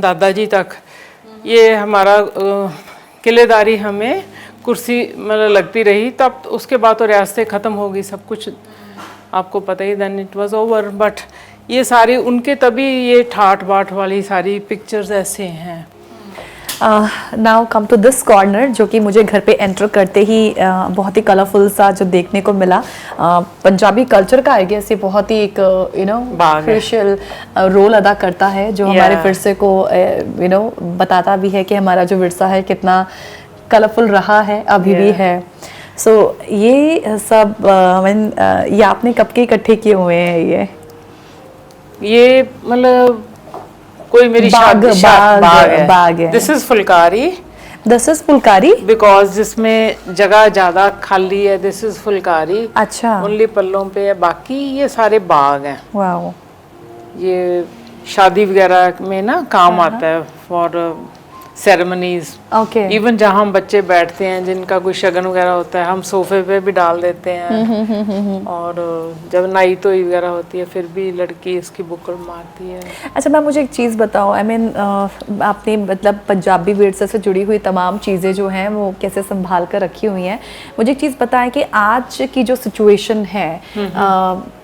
Speaker 2: दादाजी तक ये हमारा किलेदारी हमें कुर्सी मतलब लगती रही। तब उसके बाद तो रियासतें ख़त्म हो गई, सब कुछ आपको पता ही, then it was over. But ये सारी उनके तभी ये ठाट बाट वाली सारी पिक्चर्स ऐसे हैं।
Speaker 1: Now come to this corner, जो कि मुझे घर पे एंटर करते ही बहुत ही कलरफुल सा जो देखने को मिला। पंजाबी कल्चर का आई गेस ये बहुत ही एक क्रूशियल रोल अदा करता है, जो हमारे विरसे को बताता भी है कि हमारा जो विरसा है कितना कलरफुल रहा है, अभी भी है। सो ये सब ये आपने कब के इकट्ठे किए हुए हैं?
Speaker 2: ये मतलब कोई मेरी बाग है। This is Phulkari.
Speaker 1: This is Phulkari.
Speaker 2: Because जिसमें जगह ज्यादा खाली है, दिस इज फुलकारी।
Speaker 1: अच्छा।
Speaker 2: ओनली पल्लों पे है, बाकी ये सारे बाग हैं।
Speaker 1: वाओ।
Speaker 2: ये शादी वगैरह में ना काम आता है फॉर सेरेमनीज।
Speaker 1: ओके।
Speaker 2: इवन जहाँ हम बच्चे बैठते हैं, जिनका कोई शगन वगैरह होता है, हम सोफे पे भी डाल देते हैं। और जब नाई धोई वगैरह होती है, फिर भी लड़की इसकी बुकड़ मारती है।
Speaker 1: अच्छा मैम, मुझे एक चीज़ बताओ, आई मीन आपने मतलब पंजाबी विरसे से जुड़ी हुई तमाम चीज़ें जो हैं वो कैसे संभाल कर रखी हुई हैं। मुझे एक चीज़ बताएं कि आज की जो सिचुएशन है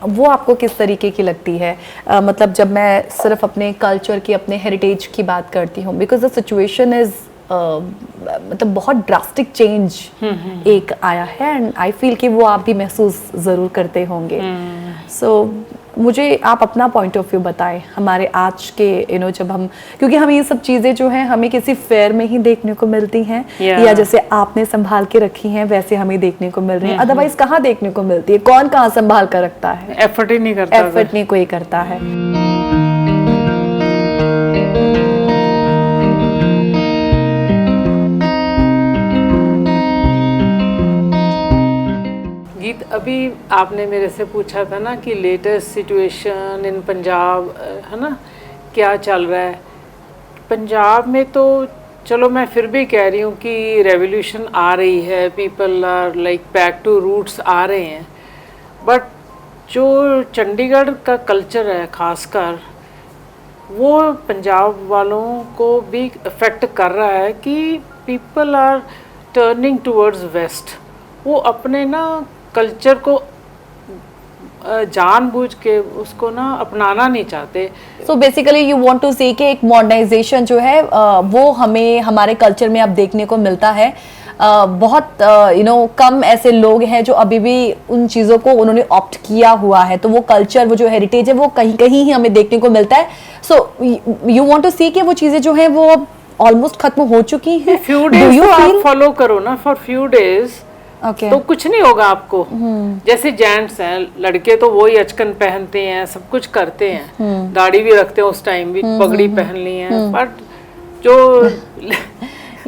Speaker 1: वो आपको किस तरीके की लगती है? मतलब जब मैं सिर्फ अपने कल्चर की, अपने हेरिटेज की बात करती हूँ, बिकॉज द सिचुएशन इज़ मतलब बहुत ड्रास्टिक चेंज एक आया है, एंड आई फील कि वो आप भी महसूस ज़रूर करते होंगे। सो मुझे आप अपना पॉइंट ऑफ व्यू बताएं हमारे आज के जब हम, क्योंकि हम ये सब चीज़ें जो हैं हमें किसी फेयर में ही देखने को मिलती हैं, या जैसे आपने संभाल के रखी हैं वैसे हमें देखने को मिल रही है, अदरवाइज कहाँ देखने को मिलती है? कौन कहाँ संभाल कर रखता है?
Speaker 2: एफर्ट ही नहीं करता,
Speaker 1: एफर्ट नहीं कोई करता है।
Speaker 2: गीत, अभी आपने मेरे से पूछा था ना कि लेटेस्ट सिचुएशन इन पंजाब, है ना, क्या चल रहा है पंजाब में? तो चलो मैं फिर भी कह रही हूँ कि रेवोल्यूशन आ रही है, people are like back to roots आ रहे हैं, बट जो चंडीगढ़ का कल्चर है खासकर, वो पंजाब वालों को भी अफेक्ट कर रहा है कि people are turning towards west. वो अपने ना कल्चर को जानबूझ के उसको ना अपनाना नहीं चाहते।
Speaker 1: So basically you want to say कि एक मॉडर्नाइजेशन जो है वो हमें हमारे कल्चर में अब देखने को मिलता है। बहुत कम ऐसे लोग हैं जो अभी भी उन चीज़ों को उन्होंने ऑप्ट किया हुआ है, तो वो कल्चर, वो जो हेरिटेज है वो कहीं कहीं ही हमें देखने को मिलता है। सो यू वांट टू सी कि वो चीज़ें जो हैं वो अब ऑलमोस्ट खत्म हो चुकी हैं।
Speaker 2: फ्यू डेज आप फॉलो करो ना, फॉर फ्यू डेज
Speaker 1: Okay.
Speaker 2: तो कुछ नहीं होगा आपको। जैसे जेंट्स हैं, लड़के तो वही अचकन पहनते हैं, सब कुछ करते हैं, दाढ़ी भी रखते हैं, उस टाइम भी पगड़ी पहन ली है, बट जो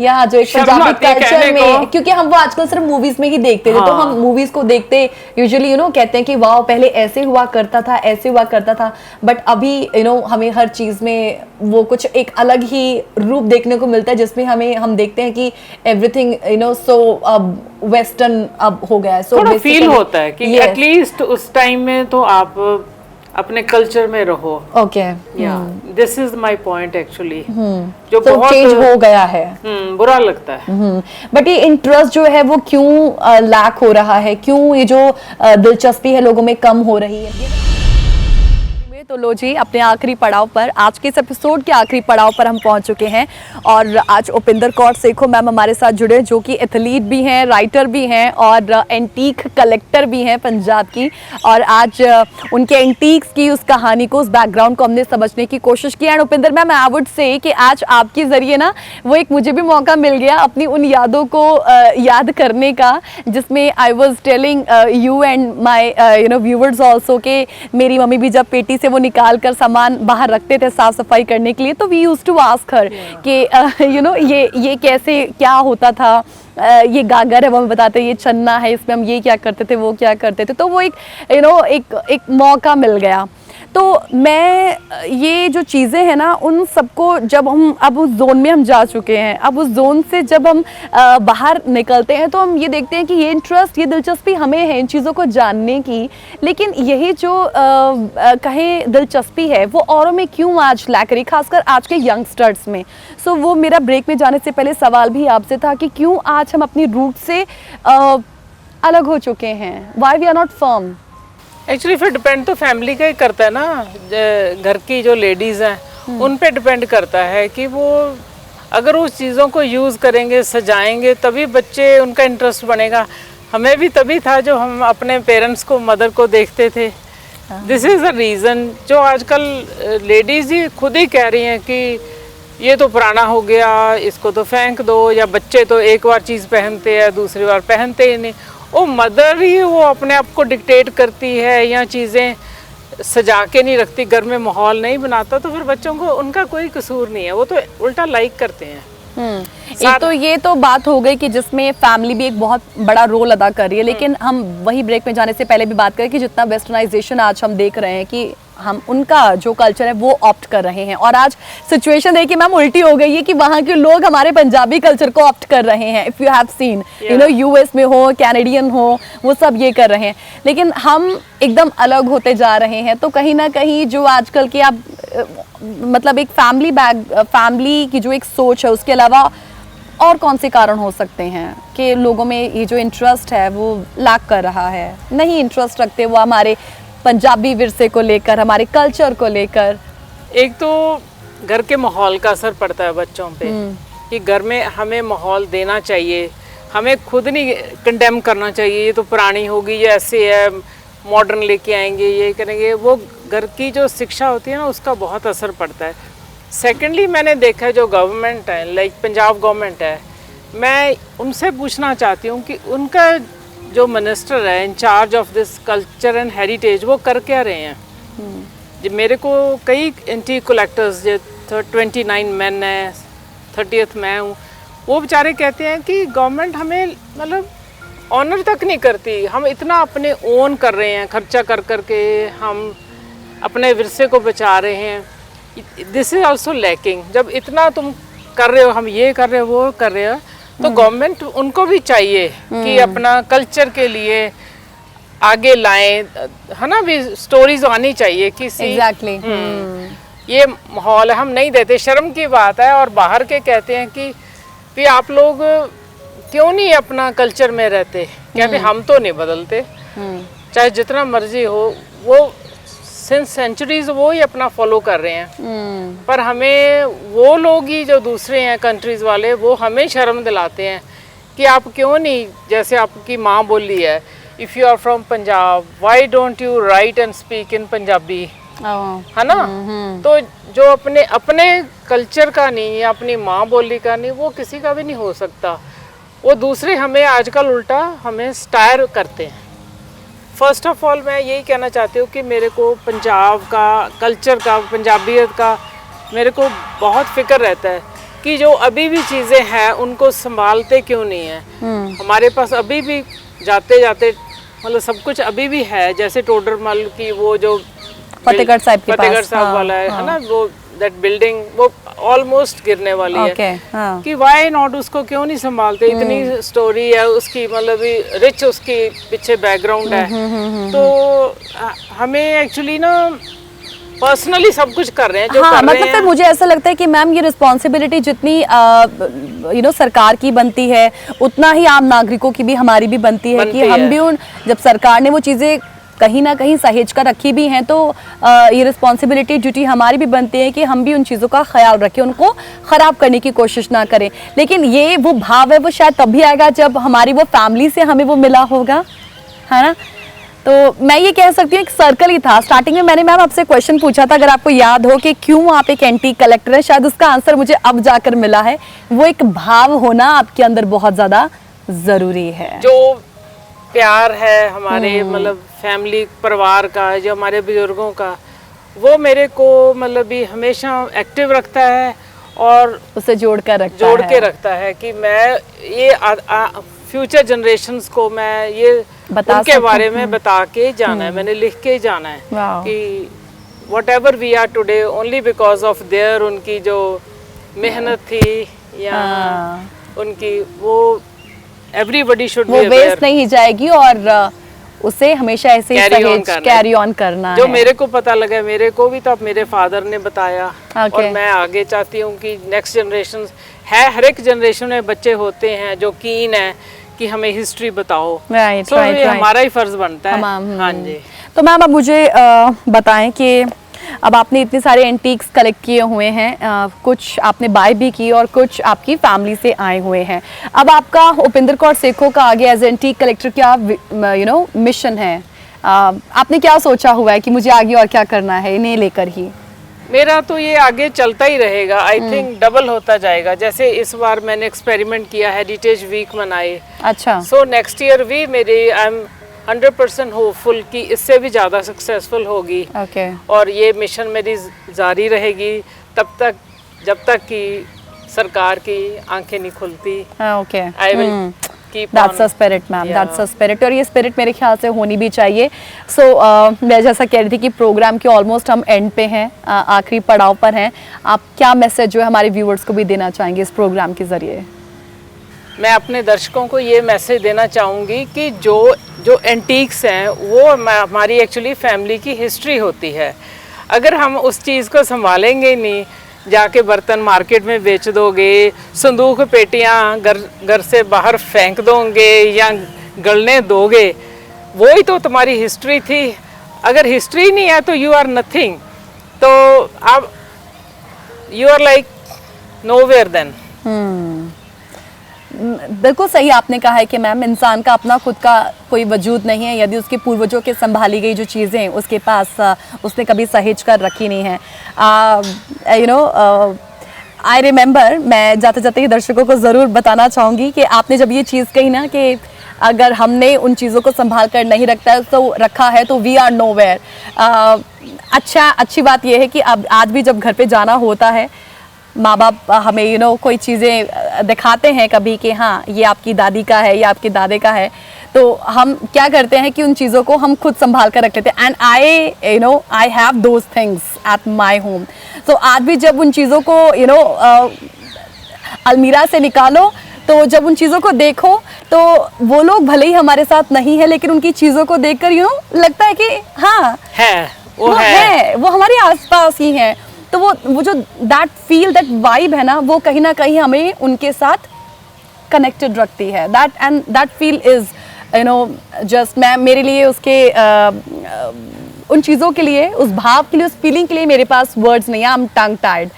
Speaker 1: या जो एक पंजाबी कल्चर में, क्योंकि हम वो आजकल सिर्फ मूवीज में ही देखते थे, तो हम मूवीज को देखते यूजुअली कहते हैं कि वाह पहले ऐसे हुआ करता था, ऐसे हुआ करता था, बट अभी हमें हर चीज में वो कुछ एक अलग ही रूप देखने को मिलता है, जिसमें हम देखते हैं कि एवरीथिंग सो अब वेस्टर्न अब हो गया है।
Speaker 2: थोड़ा फील होता है कि एटलीस्ट उस टाइम में तो आप अपने कल्चर में रहो।
Speaker 1: Okay,
Speaker 2: this is my point actually, जो
Speaker 1: तो
Speaker 2: बहुत
Speaker 1: चेंज हो गया है।
Speaker 2: बुरा लगता है।
Speaker 1: बट ये इंटरेस्ट जो है वो क्यों लैक हो रहा है? क्यों ये जो दिलचस्पी है लोगों में कम हो रही है? तो लो जी, अपने आखिरी पड़ाव पर, आज के इस एपिसोड के आखिरी पड़ाव पर हम पहुंच चुके हैं, और आज उपिंदर कौर सेखो मैम हमारे साथ जुड़े, जो कि एथलीट भी हैं, राइटर भी हैं और एंटीक कलेक्टर भी हैं पंजाब की। और आज उनके एंटीक्स की उस कहानी को, उस बैकग्राउंड को हमने समझने की कोशिश की। And Upinder ma'am, I would say कि आज आपके ज़रिए ना वो एक मुझे भी मौका मिल गया अपनी उन यादों को याद करने का, जिसमें I was telling you and my viewers also कि मेरी मम्मी भी जब पेटी से वो निकाल कर सामान बाहर रखते थे साफ सफाई करने के लिए, तो we used to ask her कि ये कैसे क्या होता था, ये गागर है वो हमें बताते, ये छन्ना है, इसमें हम ये क्या करते थे, वो क्या करते थे। तो वो एक मौका मिल गया। तो मैं ये जो चीज़ें हैं ना, उन सबको जब हम अब उस जोन में हम जा चुके हैं, अब उस जोन से जब हम बाहर निकलते हैं, तो हम ये देखते हैं कि ये इंटरेस्ट, ये दिलचस्पी हमें है इन चीज़ों को जानने की, लेकिन यही जो कहें दिलचस्पी है वो औरों में क्यों आज लैक रही, खासकर आज के यंगस्टर्स में। सो वो मेरा ब्रेक में जाने से पहले सवाल भी आपसे था कि क्यों आज हम अपनी रूट से अलग हो चुके हैं, why we are not firm?
Speaker 2: Actually फिर डिपेंड तो फैमिली का ही करता है ना, घर की जो लेडीज़ हैं उन पे डिपेंड करता है कि वो अगर उस चीज़ों को यूज़ करेंगे, सजाएंगे, तभी बच्चे उनका इंटरेस्ट बनेगा। हमें भी तभी था जो हम अपने पेरेंट्स को, मदर को देखते थे। दिस इज़ द रीज़न जो आजकल लेडीज़ ही खुद ही कह रही हैं कि ये तो पुराना हो गया, इसको तो फेंक दो, या बच्चे तो एक बार चीज़ पहनते हैं, दूसरी बार पहनते ही नहीं। वो मदर ही वो अपने आप को डिक्टेट करती है या चीज़ें सजा के नहीं रखती, घर में माहौल नहीं बनाता, तो फिर बच्चों को उनका कोई कसूर नहीं है, वो तो उल्टा लाइक करते हैं।
Speaker 1: एक तो ये तो बात हो गई कि जिसमें फैमिली भी एक बहुत बड़ा रोल अदा कर रही है, लेकिन हम वही ब्रेक में जाने से पहले भी बात करें कि जितना वेस्टर्नाइजेशन आज हम देख रहे हैं कि हम उनका जो कल्चर है वो ऑप्ट कर रहे हैं, और आज सिचुएशन देखिए मैम उल्टी हो गई है कि वहाँ के लोग हमारे पंजाबी कल्चर को ऑप्ट कर रहे हैं। If you have seen you know US में हो, कैनेडियन हो, वो सब ये कर रहे हैं, लेकिन हम एकदम अलग होते जा रहे हैं। तो कहीं ना कहीं जो आजकल की आप मतलब एक फैमिली की जो एक सोच है, उसके अलावा और कौन से कारण हो सकते हैं कि लोगों में ये जो इंटरेस्ट है वो लैक कर रहा है, नहीं इंटरेस्ट रखते वो हमारे पंजाबी विरसे को लेकर, हमारे कल्चर को लेकर?
Speaker 2: एक तो घर के माहौल का असर पड़ता है बच्चों पे कि घर में हमें माहौल देना चाहिए, हमें खुद नहीं कंडेम करना चाहिए ये तो पुरानी होगी, ये ऐसे है, मॉडर्न लेके आएंगे, ये करेंगे। वो घर की जो शिक्षा होती है ना उसका बहुत असर पड़ता है। सेकेंडली मैंने देखा है जो गवर्नमेंट है, लाइक पंजाब गवर्नमेंट है, मैं उनसे पूछना चाहती हूँ कि उनका जो मिनिस्टर है in charge of this culture and heritage वो कर क्या रहे हैं। जब मेरे को कई एंटीक कलेक्टर्स जो 29 मैन है, 30th मैं हूँ, वो बेचारे कहते हैं कि गवर्नमेंट हमें मतलब ऑनर तक नहीं करती, हम इतना अपने ओन कर रहे हैं, खर्चा कर कर के हम अपने विरसे को बचा रहे हैं। This is also lacking. जब इतना तुम कर रहे हो, हम ये कर रहे हो, वो कर रहे हो, तो गवर्नमेंट उनको भी चाहिए कि अपना कल्चर के लिए आगे लाएं, है ना, भी स्टोरीज आनी चाहिए किसी।
Speaker 1: एग्जैक्टली
Speaker 2: ये माहौल है, हम नहीं देते, शर्म की बात है। और बाहर के कहते हैं कि भी आप लोग क्यों नहीं अपना कल्चर में रहते, कहते हम तो नहीं बदलते, चाहे जितना मर्जी हो, वो सिंस सेंचुरीज वो ही अपना फॉलो कर रहे हैं। पर हमें वो लोग ही जो दूसरे हैं कंट्रीज वाले, वो हमें शर्म दिलाते हैं कि आप क्यों नहीं, जैसे आपकी माँ बोली है, if you are from Punjab why don't you write and speak in Punjabi, है ना। तो जो अपने अपने कल्चर का नहीं या अपनी माँ बोली का नहीं, वो किसी का भी नहीं हो सकता। वो दूसरे हमें आजकल उल्टा हमें स्टायर करते हैं। फर्स्ट ऑफ ऑल मैं यही कहना चाहती हूँ कि मेरे को पंजाब का कल्चर का, पंजाबियत का मेरे को बहुत फिक्र रहता है कि जो अभी भी चीज़ें हैं उनको संभालते क्यों नहीं है। हमारे पास अभी भी जाते जाते मतलब सब कुछ अभी भी है, जैसे टोडरमल की वो जो
Speaker 1: फतेहगढ़ साहब के पास,
Speaker 2: फतेहगढ़ साहब वाला है ना, वो दैट बिल्डिंग वो ऑलमोस्ट गिरने वाली है कि वाई नॉट, उसको क्यों नहीं संभालते। इतनी स्टोरी है उसकी, मतलब रिच उसकी पीछे बैकग्राउंड है। तो हमें एक्चुअली ना पर्सनली सब कुछ कर रहे हैं जो कर रहे हैं।
Speaker 1: फिर मुझे ऐसा लगता है कि मैम ये रिस्पॉन्सिबिलिटी जितनी सरकार की बनती है, उतना ही आम नागरिकों की भी, हमारी भी बनती है कि हम भी जब सरकार ने वो चीज़ें कहीं ना कहीं सहेज कर रखी भी हैं, तो ये रिस्पॉन्सिबिलिटी ड्यूटी हमारी भी बनती है कि हम भी उन चीज़ों का ख्याल रखें, उनको ख़राब करने की कोशिश ना करें। लेकिन ये वो भाव है वो शायद तब भी आएगा जब हमारी वो फैमिली से हमें वो मिला होगा, है ना। तो मैं ये कह सकती हूँ एक सर्कल ही था। स्टार्टिंग में मैंने मैम आपसे क्वेश्चन पूछा था, अगर आपको याद हो, कि क्यों आप एक एंटीक कलेक्टर है, शायद उसका आंसर मुझे अब जाकर मिला है। वो एक भाव होना आपके अंदर बहुत ज़्यादा ज़रूरी है,
Speaker 2: जो प्यार है हमारे मतलब फैमिली परिवार का, जो हमारे बुजुर्गों का, वो मेरे को मतलब भी हमेशा एक्टिव रखता है और
Speaker 1: उसे जोड़ के
Speaker 2: रखता है कि मैं ये फ्यूचर जनरेशंस को मैं ये उनके बारे में बता के जाना है, मैंने लिख के जाना है कि whatever we are today only because of their, उनकी जो मेहनत थी या उनकी, वो everybody should be aware,
Speaker 1: वो वेस्ट नहीं जाएगी और उसे हमेशा ऐसे कैरी ऑन करना
Speaker 2: जो है। मेरे को पता लगा, मेरे को भी तो अब मेरे फादर ने बताया और मैं आगे चाहती हूँ कि नेक्स्ट जनरेशन है, हर एक जनरेशन में बच्चे होते हैं जो कीन है कि हमें हिस्ट्री बताओ।
Speaker 1: राइट,
Speaker 2: ये हमारा ही फर्ज बनता है। हाँ जी।
Speaker 1: तो मैम अब मुझे बताएं कि अब आपने इतने सारे एंटीक्स कलेक्ट किए हुए हैं, कुछ आपने बाय भी की और कुछ आपकी फैमिली से आए हुए हैं। अब आपका उपिंदर कौर सेखों का आगे एज एंटीक कलेक्टर क्या मिशन है? आपने क्या सोचा हुआ है कि मुझे आगे और क्या करना है इन्हें लेकर ही?
Speaker 2: मेरा तो ये आगे चलता ही रहेगा, आई थिंक डबल होता जाएगा। जैसे इस बार मैंने एक्सपेरिमेंट किया, हेरिटेज वीक मनाए।
Speaker 1: अच्छा।
Speaker 2: सो नेक्स्ट ईयर भी मेरी आई एम 100% होपफुल कि इससे भी ज़्यादा सक्सेसफुल होगी। और ये मिशन मेरी जारी रहेगी तब तक जब तक कि सरकार की आंखें नहीं खुलती।
Speaker 1: Okay,
Speaker 2: I will keep
Speaker 1: that's a spirit ma'am,
Speaker 2: Yeah.
Speaker 1: That's a spirit, और ये स्पिरिट मेरे ख्याल से होनी भी चाहिए। सो मैं जैसा कह रही थी कि प्रोग्राम के ऑलमोस्ट हम एंड पे हैं, आखिरी पड़ाव पर हैं। आप क्या मैसेज जो है हमारे व्यूअर्स को भी देना चाहेंगे इस प्रोग्राम के जरिए?
Speaker 2: मैं अपने दर्शकों को ये मैसेज देना चाहूँगी कि जो एंटीक्स हैं वो हमारी एक्चुअली फैमिली की हिस्ट्री होती है। अगर हम उस चीज़ को संभालेंगे ही नहीं, जाके बर्तन मार्केट में बेच दोगे, संदूक पेटियाँ घर से बाहर फेंक दोगे या गलने दोगे, वही तो तुम्हारी हिस्ट्री थी। अगर हिस्ट्री नहीं है तो यू आर नथिंग, तो आप you are like nowhere then.
Speaker 1: बिल्कुल सही आपने कहा है कि मैम इंसान का अपना खुद का कोई वजूद नहीं है यदि उसके पूर्वजों के संभाली गई जो चीज़ें उसके पास उसने कभी सहेज कर रखी नहीं है। यू नो, आई रिमेंबर, मैं जाते जाते ही दर्शकों को ज़रूर बताना चाहूँगी कि आपने जब ये चीज़ कही ना कि अगर हमने उन चीज़ों को संभाल कर नहीं रखा है तो वी आर नोवेयर। अच्छी बात यह है कि अब आज भी जब घर पे जाना होता है, माँ बाप हमें यू नो कोई चीज़ें दिखाते हैं कभी कि हाँ ये आपकी दादी का है या आपके दादे का है, तो हम क्या करते हैं कि उन चीज़ों को हम खुद संभाल कर रख लेते हैं। And I have those things at my home. तो आज भी जब उन चीज़ों को अलमीरा से निकालो, तो जब उन चीज़ों को देखो तो वो लोग भले ही हमारे साथ नहीं है, लेकिन उनकी चीज़ों को देखकर लगता है कि हाँ
Speaker 2: है,
Speaker 1: वो हमारे आसपास ही है। तो वो जो दैट वाइब है ना, वो कहीं ना कहीं हमें उनके साथ कनेक्टेड रखती है। दैट फील इज जस्ट मैं मेरे लिए उसके उन चीज़ों के लिए, उस भाव के लिए, उस फीलिंग के लिए मेरे पास वर्ड्स नहीं है। I am tongue Tide.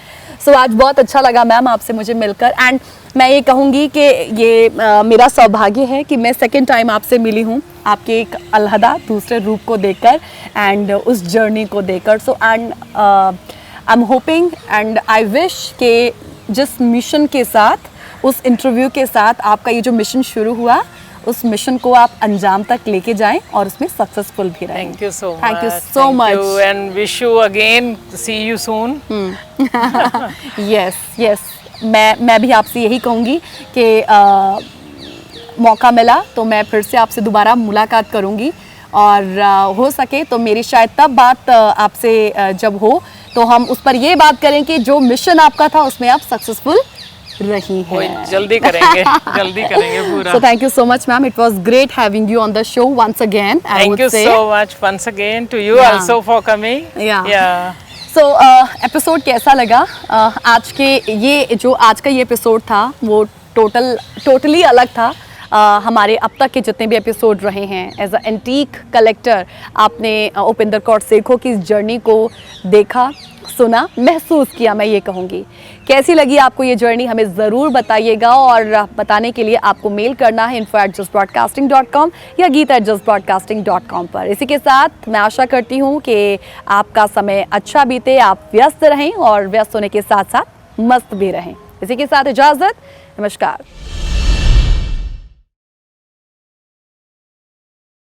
Speaker 1: सो आज बहुत अच्छा लगा मैम आपसे मुझे मिलकर, एंड मैं ये कहूँगी कि ये मेरा सौभाग्य है कि मैं सेकेंड टाइम आपसे मिली हूँ, आपके एक अलहदा दूसरे रूप को देखकर एंड उस जर्नी को देखकर। So and I am hoping and I wish कि जिस मिशन के साथ, उस इंटरव्यू के साथ आपका ये जो मिशन शुरू हुआ, उस मिशन को आप अंजाम तक लेके जाएं और उसमें सक्सेसफुल भी रहें।
Speaker 2: Thank you so much.
Speaker 1: Thank you so much
Speaker 2: and wish you again see you soon.
Speaker 1: Yes, मैं भी आपसे यही कहूँगी कि मौका मिला तो मैं फिर से आपसे दोबारा मुलाकात करूँगी, और हो सके तो मेरी शायद तब बात आपसे जब हो तो हम उस पर ये बात करें कि जो मिशन आपका था उसमें आप सक्सेसफुल रही हैं।
Speaker 2: जल्दी करेंगे पूरा।
Speaker 1: So thank you so much ma'am, it was great having you on the show once again.
Speaker 2: Thank you so much once again to you also for coming. Yeah.
Speaker 1: So episode कैसा लगा? आज का ये एपिसोड था वो totally अलग था। हमारे अब तक के जितने भी एपिसोड रहे हैं, एज अ एंटीक कलेक्टर आपने उपिंदर कौर सेखों की जर्नी को देखा, सुना, महसूस किया। मैं ये कहूँगी, कैसी लगी आपको ये जर्नी हमें ज़रूर बताइएगा, और बताने के लिए आपको मेल करना है info@justbroadcasting.com या geet@justbroadcasting.com पर। इसी के साथ मैं आशा करती हूँ कि आपका समय अच्छा बीते, आप व्यस्त रहें और व्यस्त होने के साथ साथ मस्त भी रहें। इसी के साथ इजाज़त, नमस्कार।